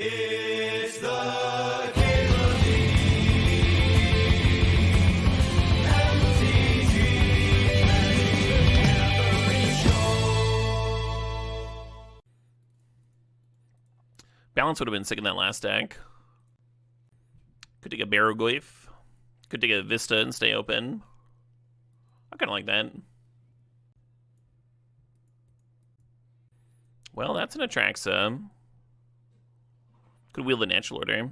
It's the Cable MTG Show. Balance would have been sick in that last deck. Could take a Barrogoyf. Could take a Vista and stay open. I kind of like that. Well, that's an Atraxa. Could wheel the Natural Order.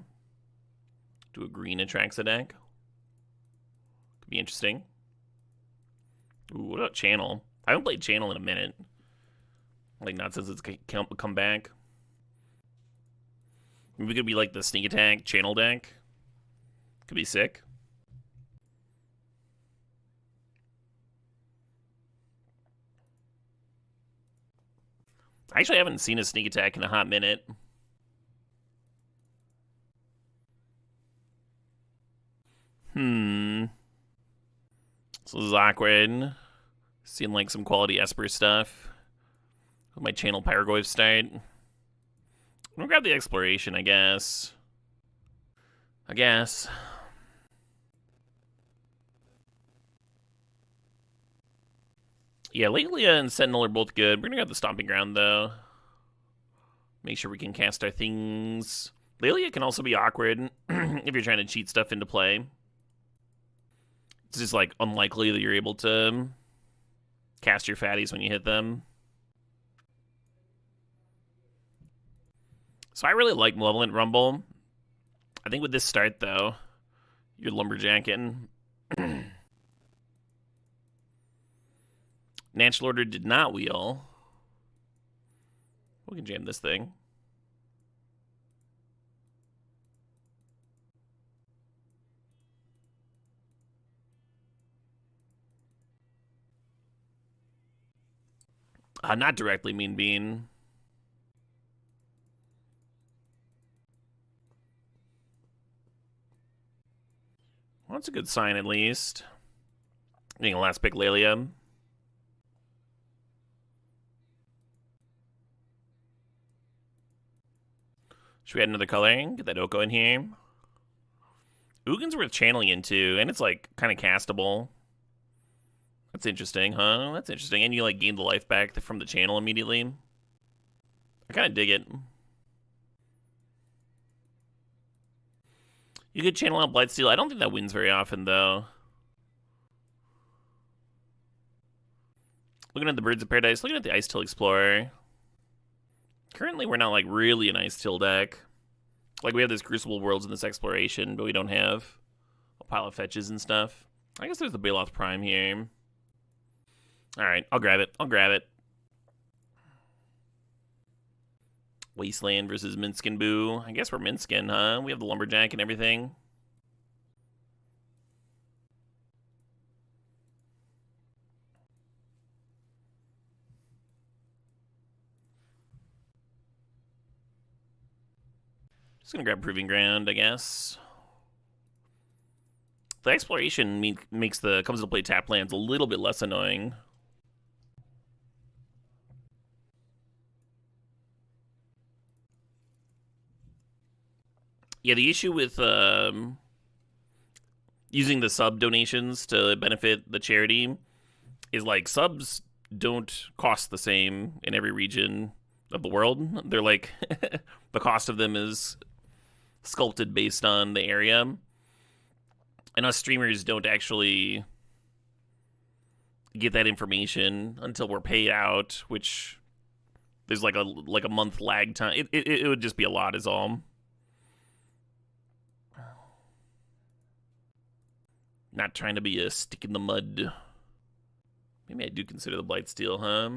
Do a green Atraxa deck. Could be interesting. Ooh, what about Channel? I haven't played Channel in a minute. Like, not since it's come back. Maybe it could be like the Sneak Attack Channel deck. Could be sick. I actually haven't seen a Sneak Attack in a hot minute. So this is awkward. Seeing like some quality Esper stuff. With my Channel Pyrogoyf start. I'm gonna grab the Exploration, I guess. Yeah, Lelia and Sentinel are both good. We're gonna grab the Stomping Ground, though. Make sure we can cast our things. Lelia can also be awkward if you're trying to cheat stuff into play. It's just, like, unlikely that you're able to cast your fatties when you hit them. So I really like Malevolent Rumble. I think with this start, though, you're lumberjacking. Natural Order did not wheel. We can jam this thing. Not directly Mean Bean. Well, that's a good sign, at least. Getting a last pick, Lelia. Should we add another coloring? Get that Oko in here. Ugin's worth channeling into, and it's, like, kind of castable. That's interesting, huh? That's interesting. And you, like, gain the life back from the channel immediately. I kind of dig it. You could channel out Blightsteel. I don't think that wins very often, though. Looking at the Birds of Paradise. Looking at the Ice Till Explorer. Currently, we're not, like, really an Ice Till deck. Like, we have this Crucible Worlds in this Exploration, but we don't have a pile of fetches and stuff. I guess there's the Baloth Prime here. Alright, I'll grab it. Wasteland versus Minskin Boo. I guess we're Minskin, huh? We have the Lumberjack and everything. Just gonna grab Proving Ground, I guess. The Exploration makes the comes into play tap lands a little bit less annoying. Yeah, the issue with using the sub donations to benefit the charity is, like, subs don't cost the same in every region of the world. They're like, the cost of them is sculpted based on the area. And us streamers don't actually get that information until we're paid out, which there's like a month lag time. It would just be a lot is all. Not trying to be a stick in the mud. Maybe I do consider the Blightsteel, huh?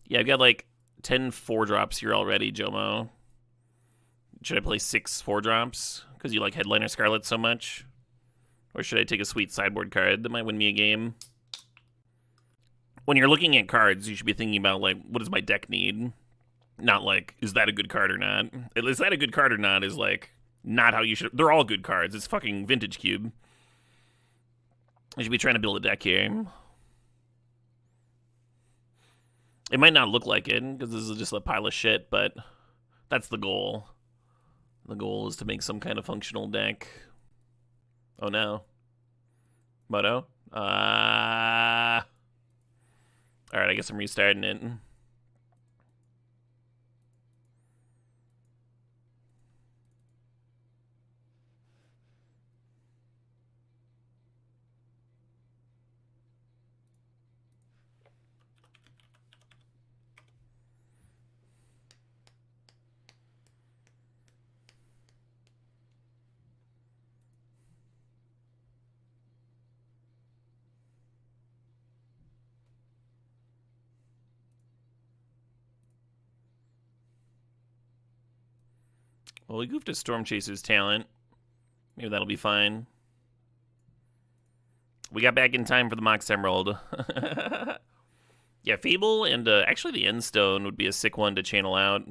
Yeah, I've got like 10 4-drops here already, Jomo. Should I play 6 4-drops? Because you like Headliner Scarlet so much? Or should I take a sweet sideboard card that might win me a game? When you're looking at cards, you should be thinking about, like, what does my deck need? Not like, is that a good card or not? Is that a good card or not is, like, not how you should... They're all good cards. It's fucking Vintage Cube. I should be trying to build a deck here. It might not look like it, because this is just a pile of shit, but that's the goal. The goal is to make some kind of functional deck. Oh no. Moto? Alright, I guess I'm restarting it. Well, we goofed a Storm Chaser's talent. Maybe that'll be fine. We got back in time for the Mox Emerald. Yeah, Fable and actually the Endstone would be a sick one to channel out.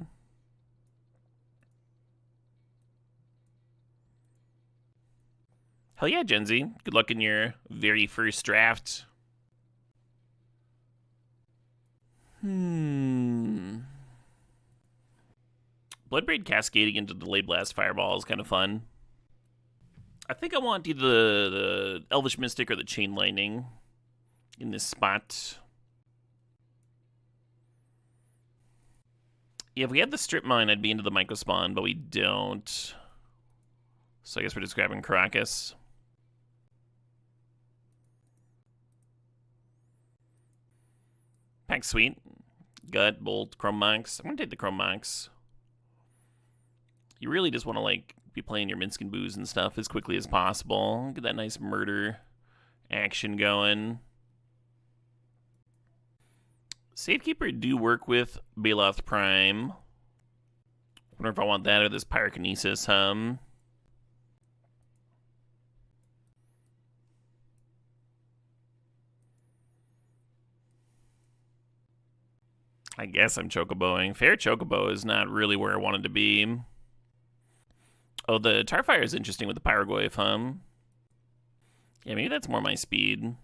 Hell yeah, Gen Z. Good luck in your very first draft. Bloodbraid cascading into Delayed Blast Fireball is kind of fun. I think I want either the Elvish Mystic or the Chain Lightning in this spot. Yeah, if we had the Strip Mine, I'd be into the Microspawn, but we don't. So I guess we're just grabbing Caracas. Pack Sweet. Gut, Bolt, Chrome Mox. I'm going to take the Chrome Mox. You really just want to, like, be playing your Minsc and Booze and stuff as quickly as possible. Get that nice murder action going. Safekeeper do work with Baloth Prime. Wonder if I want that or this Pyrokinesis hum. I guess I'm Chocoboing. Fair Chocobo is not really where I wanted to be. Oh, the Tarfire is interesting with the Pyrogoyf hum. Yeah, maybe that's more my speed.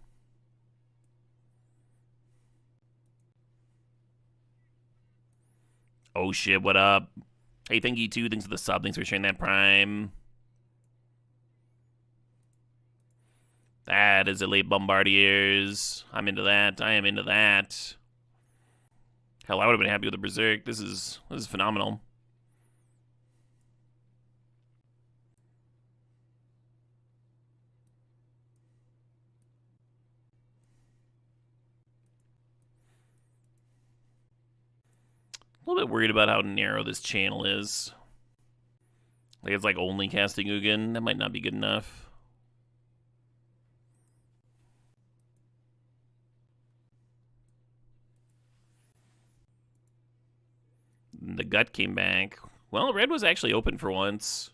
Oh shit, what up? Hey, thank you too. Thanks for the sub. Thanks for sharing that Prime. That is a late Bombardiers. I'm into that. I am into that. Hell, I would have been happy with the Berserk. This is phenomenal. A little bit worried about how narrow this channel is. Like, it's like only casting Ugin. That might not be good enough. The Gut came back. Well, red was actually open for once.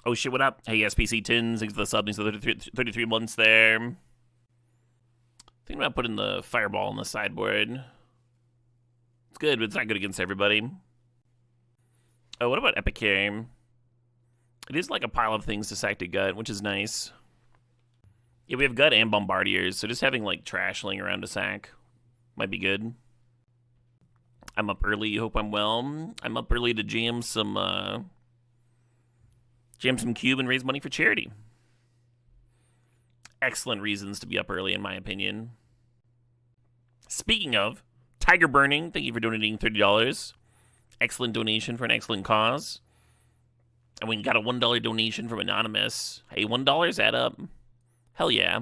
Oh shit, what up? Hey, SPC Tins, thanks for the sub, thanks for the 33 months there. Thinking about putting the Fireball on the sideboard. It's good, but it's not good against everybody. Oh, what about Epicare? It is like a pile of things to sack to Gut, which is nice. Yeah, we have Gut and Bombardiers, so just having like trash laying around to sack might be good. I'm up early, hope I'm well. I'm up early to jam some cube and raise money for charity. Excellent reasons to be up early, in my opinion. Speaking of, Tiger Burning, thank you for donating $30. Excellent donation for an excellent cause. And we got a $1 donation from Anonymous. Hey, $1 add up. Hell yeah.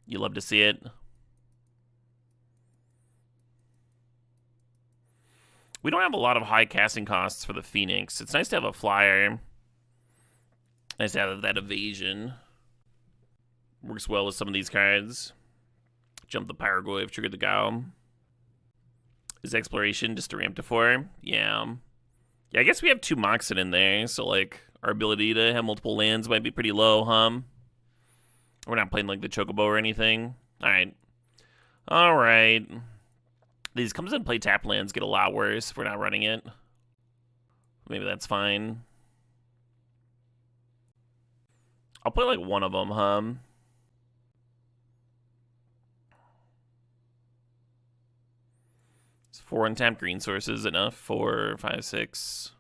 You love to see it. We don't have a lot of high casting costs for the Phoenix. It's nice to have a flyer. Nice to have that evasion. Works well with some of these cards. Jump the Pyrogoyf, trigger the Gao. Is exploration just a ramp to 4? Yeah. Yeah, I guess we have 2 Moxen in there, so like our ability to have multiple lands might be pretty low, huh? We're not playing like the Chocobo or anything. Alright. Alright. These comes and play tap lands get a lot worse if we're not running it. Maybe that's fine. I'll play like one of them, huh? It's 4 untapped green sources enough. 4, 5, 6,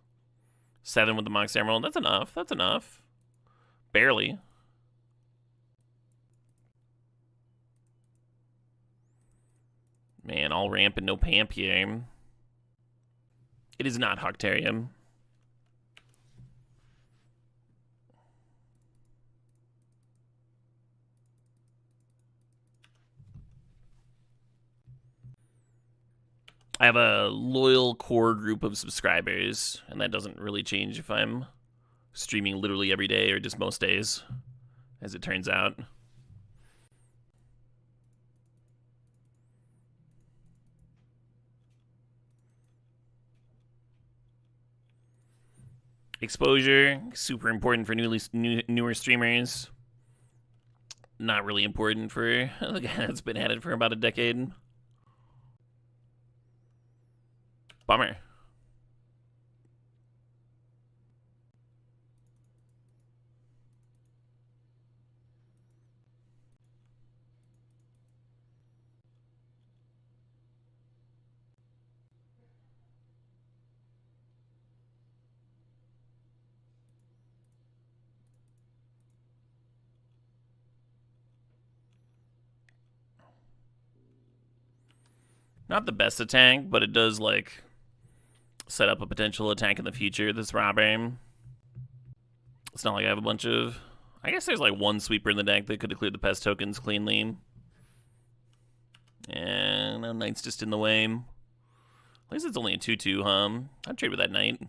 7 with the Mox Emerald. That's enough. That's enough. Barely. Man, all ramp and no pamp here. It is not Hoctarium. I have a loyal core group of subscribers, and that doesn't really change if I'm streaming literally every day or just most days, as it turns out. Exposure, super important for newer streamers. Not really important for the guy that's been at it for about a decade. Bummer. Not the best attack, but it does, like, set up a potential attack in the future, this robber. It's not like I have a bunch of... I guess there's, like, one sweeper in the deck that could have cleared the pest tokens cleanly. And no knight's just in the way. At least it's only a 2-2, huh? I'd trade with that knight.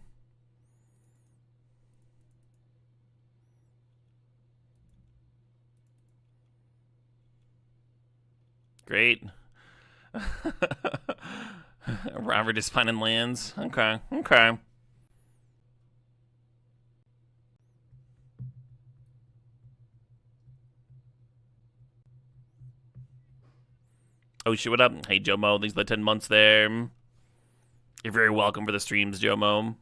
Great. Robert is finding lands. Okay, okay. Oh shit, what up? Hey Jomo, thanks for the 10 months there. You're very welcome for the streams, Jomo.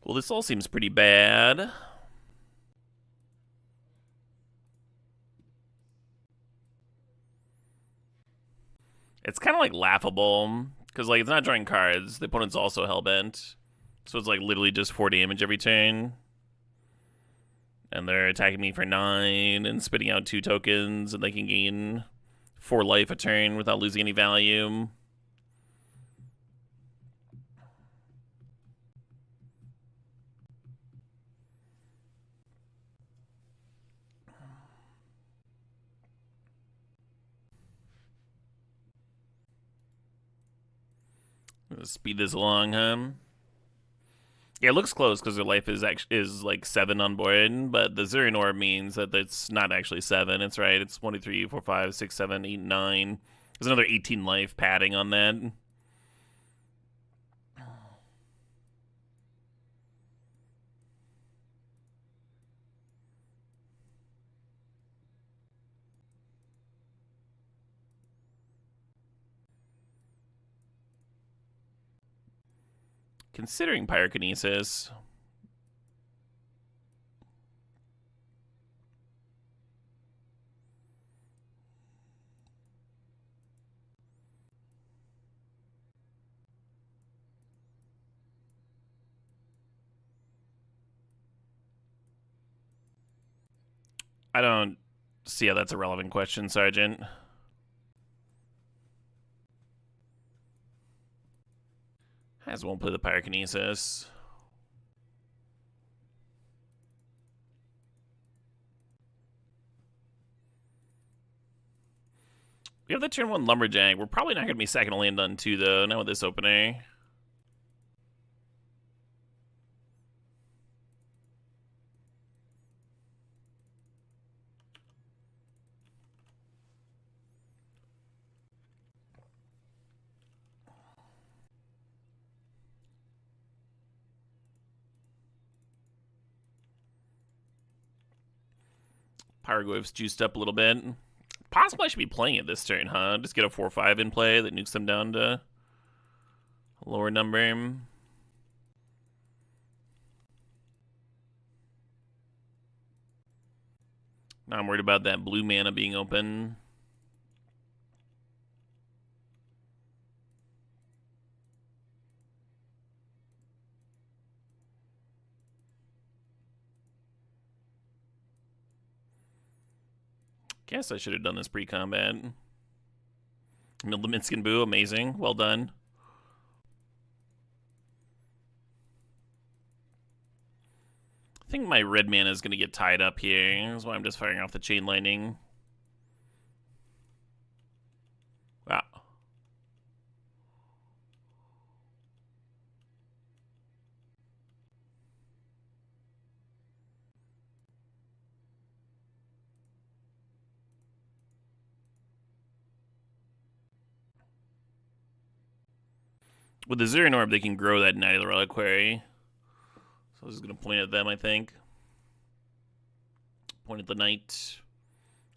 Well, this all seems pretty bad. It's kind of like laughable, because like it's not drawing cards. The opponent's also hellbent. So it's like literally just 4 damage every turn. And they're attacking me for 9 and spitting out 2 tokens, and they can gain 4 life a turn without losing any value. Let's speed this along, huh? Yeah, it looks close because their life is like 7 on board, but the Zurian Orb means that it's not actually 7. It's right. It's 1, 2, 3, 4, 5, 6, 7, 8, 9. There's another 18 life padding on that. Considering Pyrokinesis. I don't see how that's a relevant question, Sergeant. Has won't play the Pyrokinesis. We have the turn 1 Lumberjack. We're probably not going to be second land on 2, though, not with this opener. Pyroglyphs juiced up a little bit. Possibly I should be playing it this turn, huh? Just get a 4-5 in play that nukes them down to a lower number. Now I'm worried about that blue mana being open. Guess I should have done this pre-combat. Milled the Minskin Boo, amazing. Well done. I think my red mana is going to get tied up here. That's why I'm just firing off the Chain Lightning. Wow. With the Zerion Orb, they can grow that Night of the Reliquary. So I was just going to point at them, I think. Point at the Knight.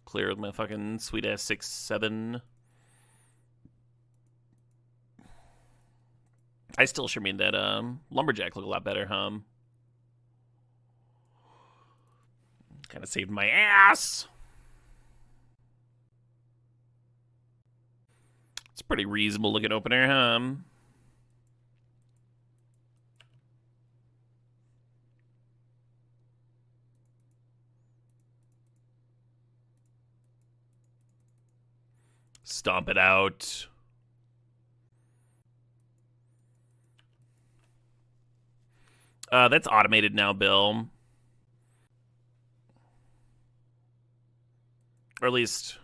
Clear with my fucking sweet-ass 6/7. I still sure made that Lumberjack look a lot better, huh? Kind of saved my ass. It's a pretty reasonable looking opener, huh? Stomp it out. That's automated now, Bill. Or at least,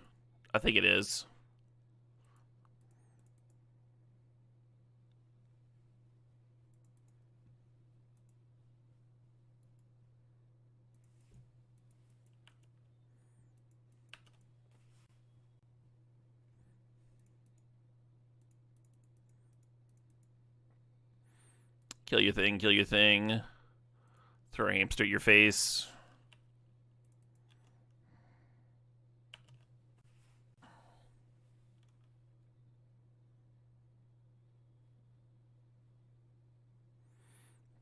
I think it is. Kill your thing, kill your thing. Throw a hamster at your face.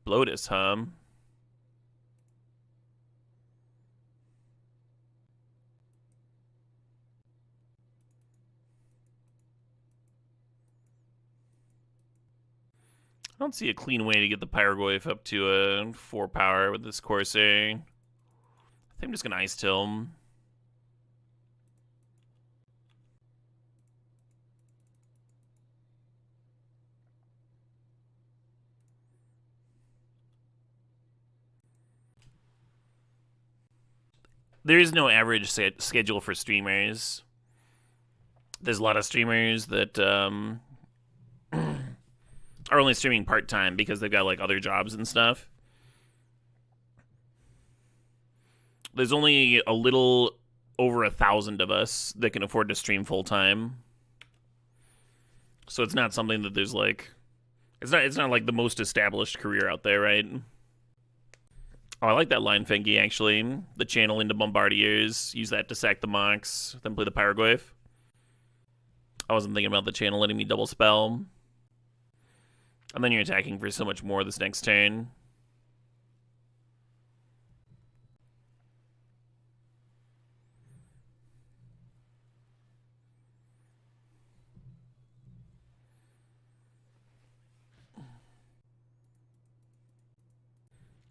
Bloatus, huh? I don't see a clean way to get the Pyroglyph up to a 4 power with this Corsair. I think I'm just going to Ice Till. There is no average schedule for streamers. There's a lot of streamers that are only streaming part-time because they've got like other jobs and stuff. There's only a little over 1,000 of us that can afford to stream full-time. So it's not something that there's like... It's not like the most established career out there, right? Oh, I like that line, Fengi, actually. The channel into Bombardiers. Use that to sack the Mox. Then play the Pyroglyph. I wasn't thinking about the channel letting me double spell. And then you're attacking for so much more this next turn.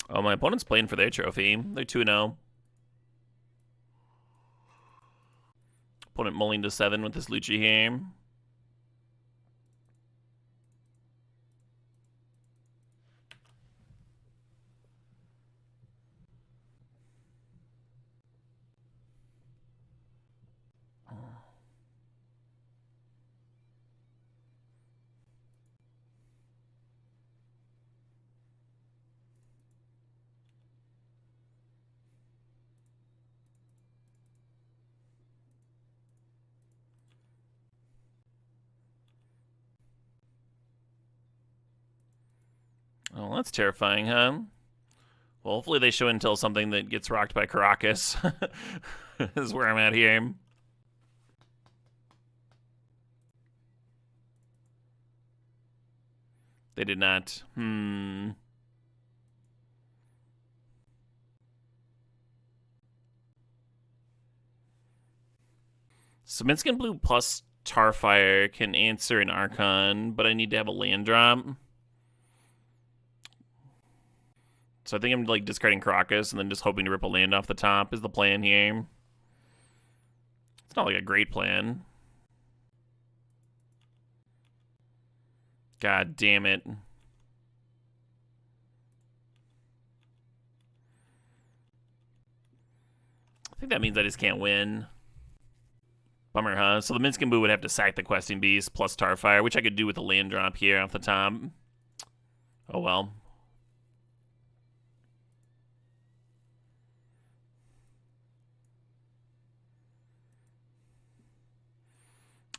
Oh, my opponent's playing for their trophy. They're 2-0. Opponent mulling to 7 with this Lucha here. Oh, that's terrifying, huh? Well, hopefully they show until something that gets rocked by Caracas. This is where I'm at here. They did not. So Minskin Blue plus Tarfire can answer an Archon, but I need to have a land drop. So I think I'm like discarding Caracas and then just hoping to rip a land off the top is the plan here. It's not like a great plan. God damn it. I think that means I just can't win. Bummer, huh? So the Minskin Boo would have to sack the Questing Beast plus Starfire, which I could do with a land drop here off the top. Oh well.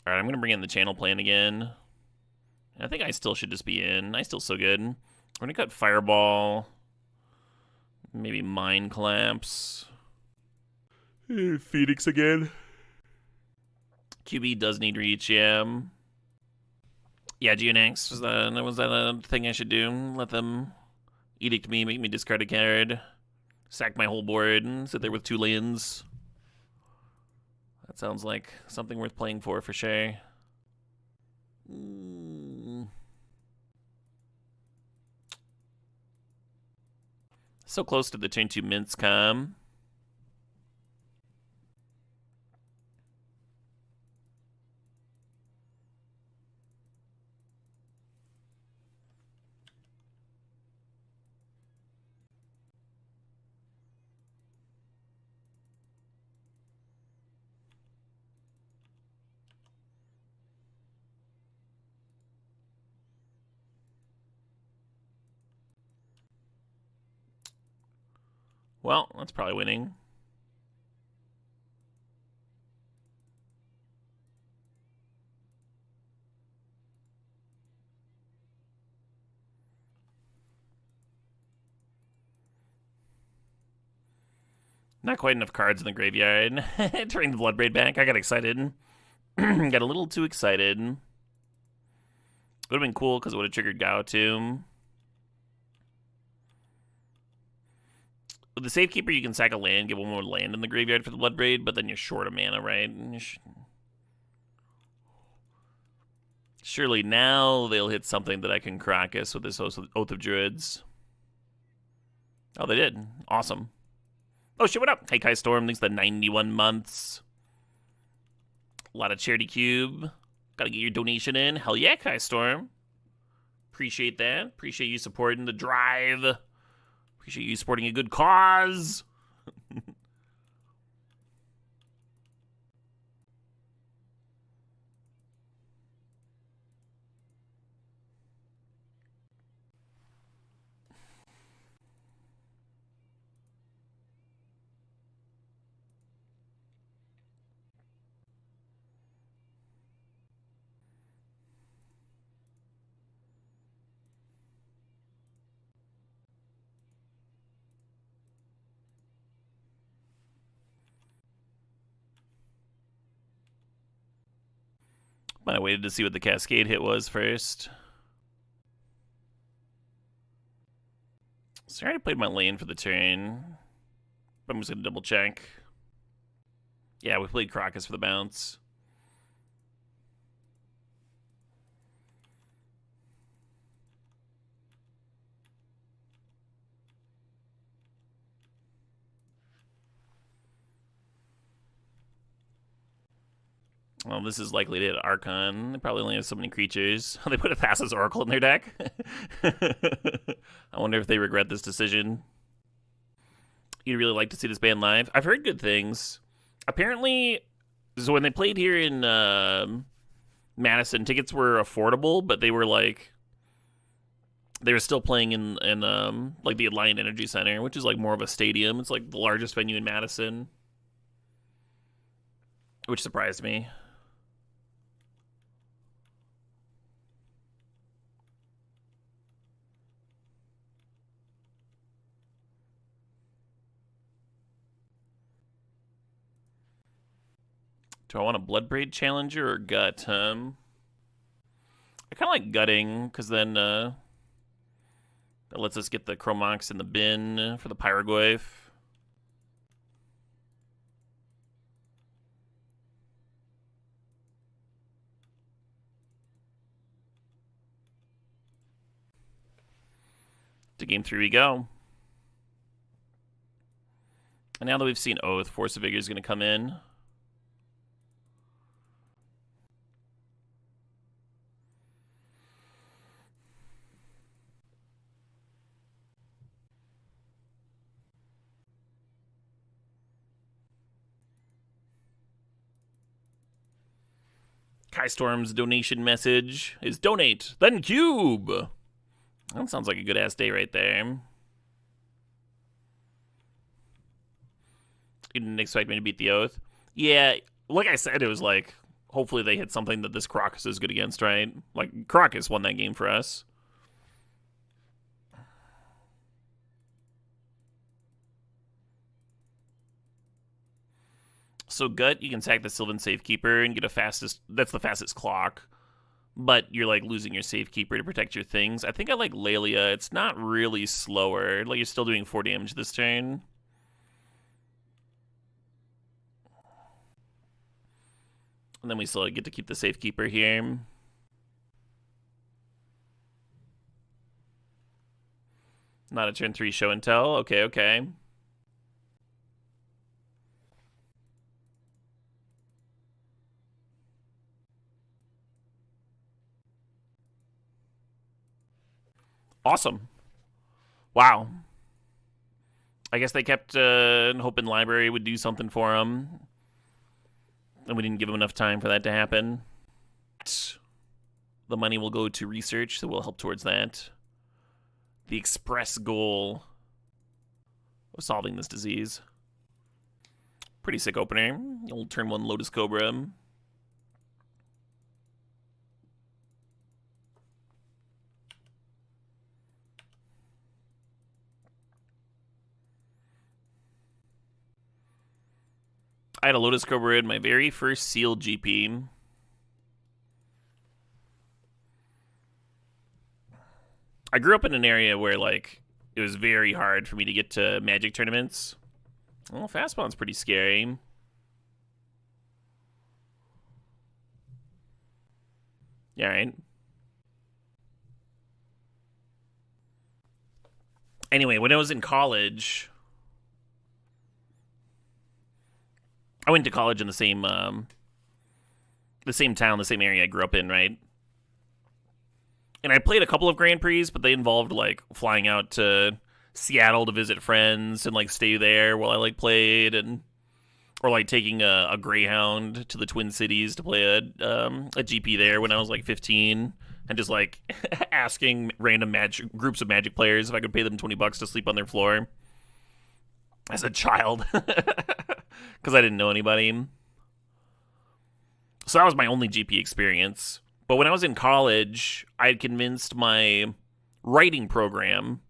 Alright, I'm going to bring in the channel plan again. I think I still should just be in. I still so good. We're going to cut Fireball. Maybe Mind Collapse. Phoenix again. QB does need reach, yeah. Yeah, GNX, was that a thing I should do? Let them edict me, make me discard a card, sack my whole board, and sit there with 2 lands. That sounds like something worth playing for sure. So close to the turn 2 mints come. Well, that's probably winning. Not quite enough cards in the graveyard. Turning the Bloodbraid back, I got excited. Got a little too excited. Would have been cool because it would have triggered Gao too. With the Safekeeper, you can sack a land, get 1 more land in the graveyard for the Bloodbraid, but then you're short of mana, right? Surely now they'll hit something that I can Caracas with this Oath of Druids. Oh, they did. Awesome. Oh shit, what up? Hey, Kai Storm, thanks for the 91 months. A lot of Charity Cube. Gotta get your donation in. Hell yeah, Kai Storm. Appreciate that. Appreciate you supporting the drive. Appreciate you supporting a good cause. I waited to see what the Cascade hit was first. So I already played my lane for the turn. But I'm just going to double check. Yeah, we played Caracas for the bounce. Well, this is likely to hit Archon. They probably only have so many creatures. They put a Passes Oracle in their deck. I wonder if they regret this decision. You'd really like to see this band live. I've heard good things. Apparently, so when they played here in Madison, tickets were affordable, but they were like, they were still playing in like the Alliant Energy Center, which is like more of a stadium. It's like the largest venue in Madison, which surprised me. Do I want a Bloodbraid Challenger or Gut? I kind of like gutting, because then that lets us get the Chromox in the bin for the Pyrogoyf. To game 3 we go. And now that we've seen Oath, Force of Vigor is going to come in. Kai Storm's donation message is donate, then cube. That sounds like a good ass day right there. You didn't expect me to beat the Oath? Yeah, like I said, it was like, hopefully they hit something that this Crocus is good against, right? Like, Crocus won that game for us. So Gut, you can sack the Sylvan Safekeeper and get a fastest, that's the fastest clock. But you're like losing your Safekeeper to protect your things. I think I like Lelia. It's not really slower. Like, you're still doing 4 damage this turn. And then we still get to keep the Safekeeper here. Not a turn 3 show and tell. Okay, okay. Awesome. Wow. I guess they kept hoping Library would do something for them. And we didn't give them enough time for that to happen. The money will go to research, so we'll help towards that. The express goal of solving this disease. Pretty sick opener. Old turn 1 Lotus Cobra. I had a Lotus Cobra in my very first sealed GP. I grew up in an area where, like, it was very hard for me to get to Magic tournaments. Well, Fastpawn's pretty scary. Yeah, right. Anyway, when I was in college, I went to college in the same town, the same area I grew up in, right? And I played a couple of Grand Prix, but they involved, like, flying out to Seattle to visit friends and, like, stay there while I, like, played, and or, like, taking a Greyhound to the Twin Cities to play a GP there when I was, like, 15, and just, like, asking random groups of Magic players if I could pay them $20 to sleep on their floor as a child, because I didn't know anybody. So that was my only GP experience. But when I was in college, I had convinced my writing program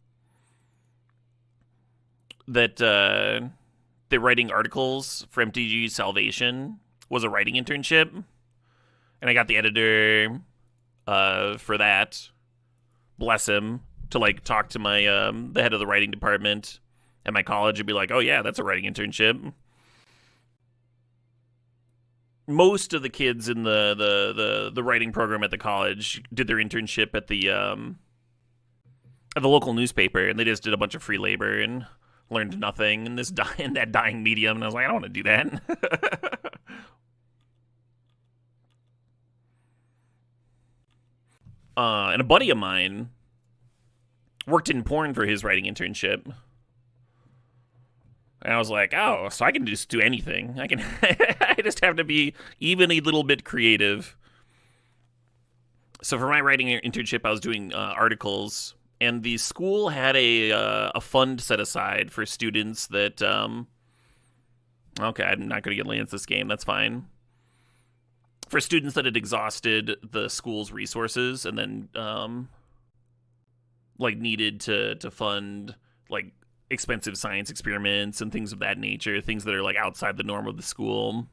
that writing articles for MTG Salvation was a writing internship. And I got the editor for that, bless him, to, like, talk to my the head of the writing department at my college and be like, oh yeah, that's a writing internship. Most of the kids in the writing program at the college did their internship at the local newspaper, and they just did a bunch of free labor and learned nothing in that dying medium. And I was like, I don't want to do that. And a buddy of mine worked in porn for his writing internship. And I was like, oh, so I can just do anything. I can I just have to be even a little bit creative. So for my writing internship, I was doing articles, and the school had a fund set aside for students that, okay, I'm not going to get Lance this game, that's fine. For students that had exhausted the school's resources and then, like, needed to fund, like, expensive science experiments and things of that nature, things that are, like, outside the norm of the school.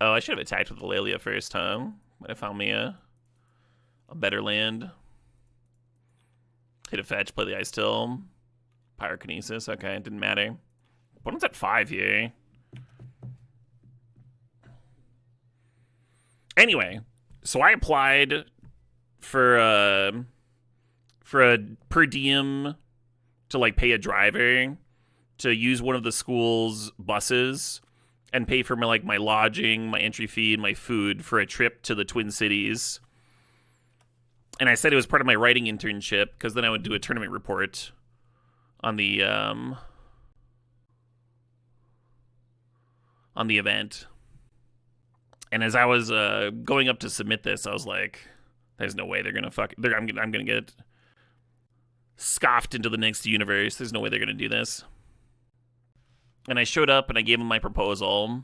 Oh, I should have attacked with the Lelia first, huh? Might have found me a better land. Hit a fetch, play the Ice Till. Pyrokinesis, okay, it didn't matter. Opponent's at 5 here. Anyway, so I applied for a per diem to like pay a driver to use one of the school's buses and pay for my lodging, my entry fee, and my food for a trip to the Twin Cities. And I said it was part of my writing internship because then I would do a tournament report on the event. And as I was going up to submit this, I was like, "There's no way they're gonna I'm gonna get scoffed into the next universe. There's no way they're gonna do this." And I showed up and I gave them my proposal,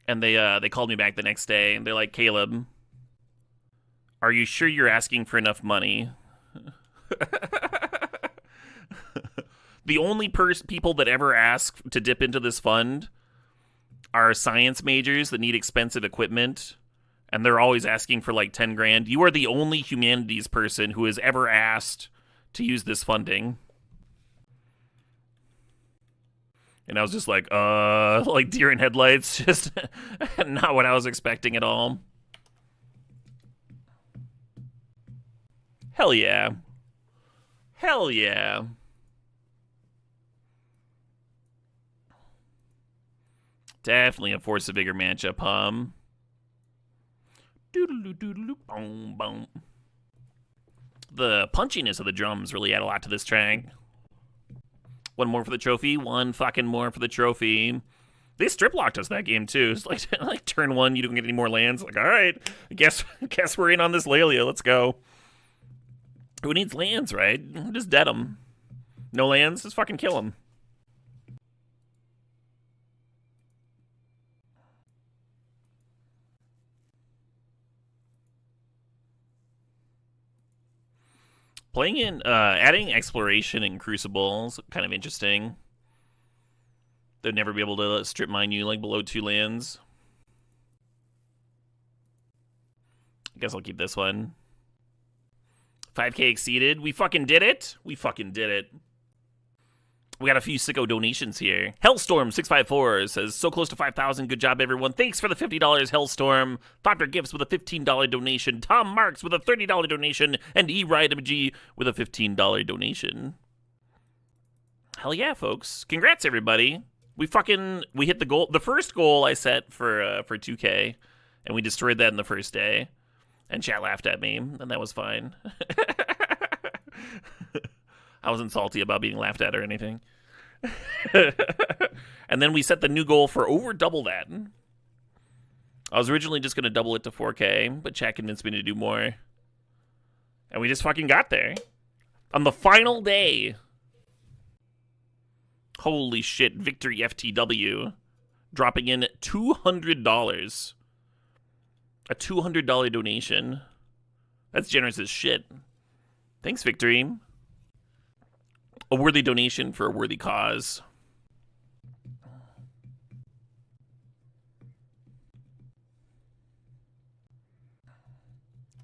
and they called me back the next day and they're like, "Caleb, are you sure you're asking for enough money?" The only people that ever ask to dip into this fund are science majors that need expensive equipment, and they're always asking for like 10 grand. You are the only humanities person who has ever asked to use this funding. And I was just like deer in headlights, just not what I was expecting at all. Hell yeah. Hell yeah. Definitely a Force of Vigor matchup, Doodle-doo-doodle-doo, boom, boom. The punchiness of the drums really add a lot to this track. One more for the trophy. One fucking more for the trophy. They strip locked us that game too. It's like turn one, you don't get any more lands. Like, all right, guess we're in on this Lelia. Let's go. Who needs lands, right? Just dead them. No lands, just fucking kill them. Playing in, adding exploration in Crucibles, kind of interesting. They'd never be able to strip mine you like below 2 lands. I guess I'll keep this one. 5K exceeded. We fucking did it. We fucking did it. We got a few sicko donations here. Hellstorm654 says, so close to 5,000. Good job, everyone. Thanks for the $50, Hellstorm. Thopter Gifts with a $15 donation. Tom Marks with a $30 donation. And E-RideMG with a $15 donation. Hell yeah, folks. Congrats, everybody. We hit the goal. The first goal I set for 2K, and we destroyed that in the first day. And chat laughed at me, and that was fine. I wasn't salty about being laughed at or anything. And then we set the new goal for over double that. I was originally just going to double it to 4K, but chat convinced me to do more. And we just fucking got there. On the final day. Holy shit, Victory FTW. Dropping in $200. A $200 donation. That's generous as shit. Thanks, Victory. A worthy donation for a worthy cause.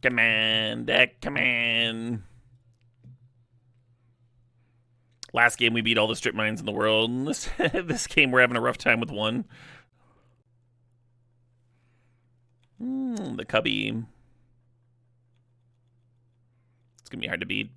Command, deck, command. Last game we beat all the strip mines in the world. This game we're having a rough time with one. The cubby. It's gonna be hard to beat.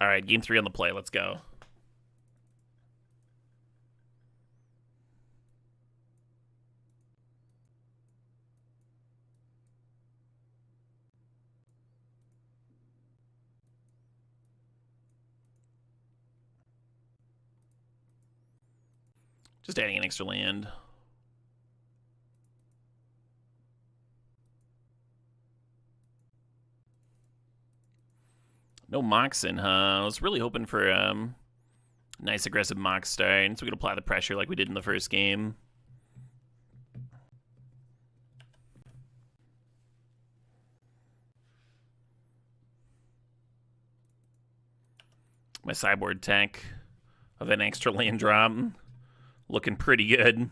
All right, game 3 on the play. Let's go. Just adding an extra land. No Moxen, huh? I was really hoping for nice aggressive Mox start, so we could apply the pressure like we did in the first game. My sideboard tech of an extra land drop looking pretty good.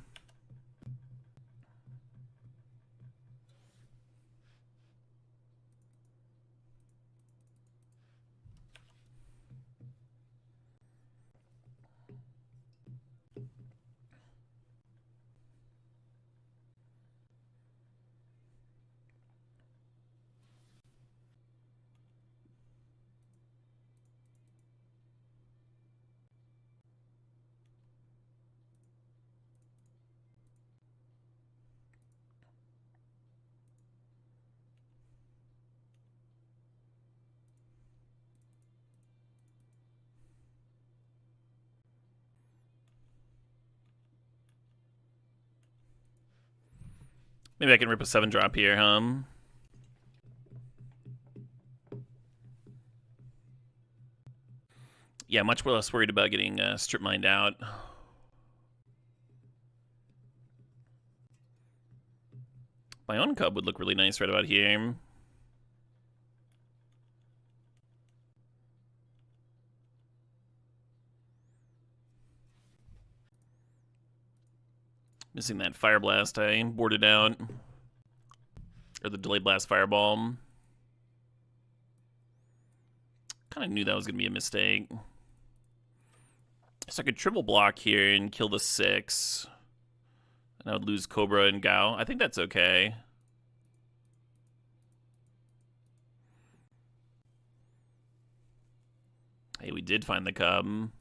Maybe I can rip a 7-drop here, Yeah, much less worried about getting strip mined out. My own cub would look really nice right about here. Missing that Fire Blast I boarded out. Or the Delayed Blast Fireball. Kind of knew that was going to be a mistake. So I could triple block here and kill the 6. And I would lose Cobra and Gao. I think that's okay. Hey, we did find the cub.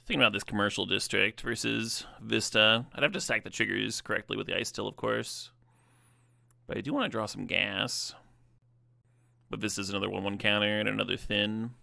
Thinking about this commercial district versus Vista. I'd have to stack the triggers correctly with the Ice Still, of course. But I do want to draw some gas. But Vista's another 1/1 counter and another thin.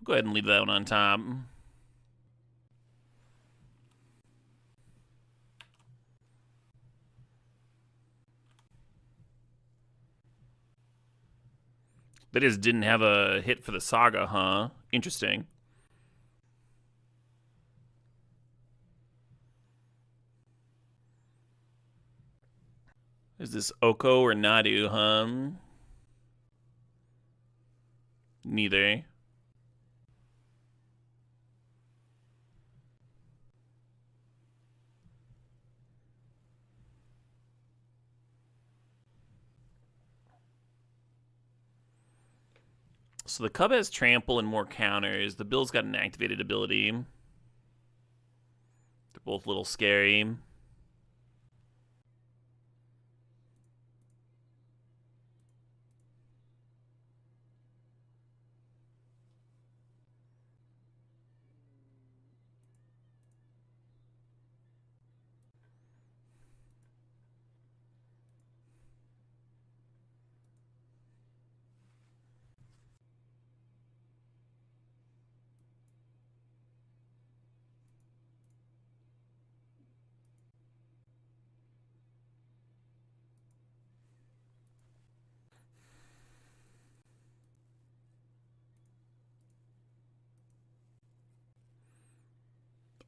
Go ahead and leave that one on top. They just didn't have a hit for the Saga, huh? Interesting. Is this Oko or Nadu, huh? Neither. So the Cub has trample and more counters. The Bill's got an activated ability. They're both a little scary.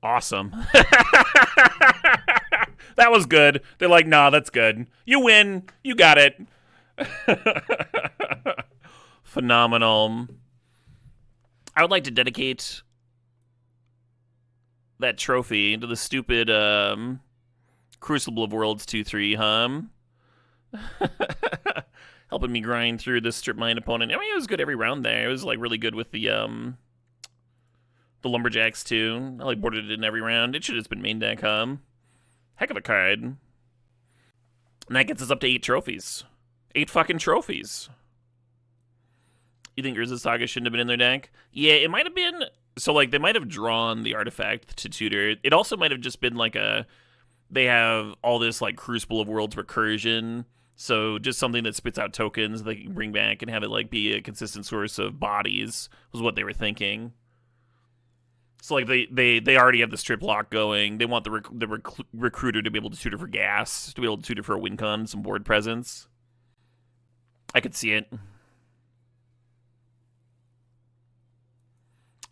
Awesome. That was good. They're like, nah, that's good. You win. You got it. Phenomenal. I would like to dedicate that trophy to the stupid Crucible of Worlds 2-3, helping me grind through this strip mine opponent. I mean, it was good every round there. It was like really good with the The Lumberjacks, too. I like boarded it in every round. It should have just been main deck, huh? Heck of a card. And that gets us up to 8 trophies. 8 fucking trophies. You think Urza Saga shouldn't have been in their deck? Yeah, it might have been. So, like, they might have drawn the artifact to tutor. It also might have just been like a. They have all this, like, Crucible of Worlds recursion. So, just something that spits out tokens they can bring back and have it, like, be a consistent source of bodies was what they were thinking. So, like, they already have the strip lock going. They want the recruiter to be able to tutor for gas, to be able to tutor for a win con, some board presence. I could see it.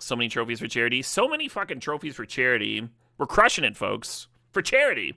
So many trophies for charity. So many fucking trophies for charity. We're crushing it, folks. For charity.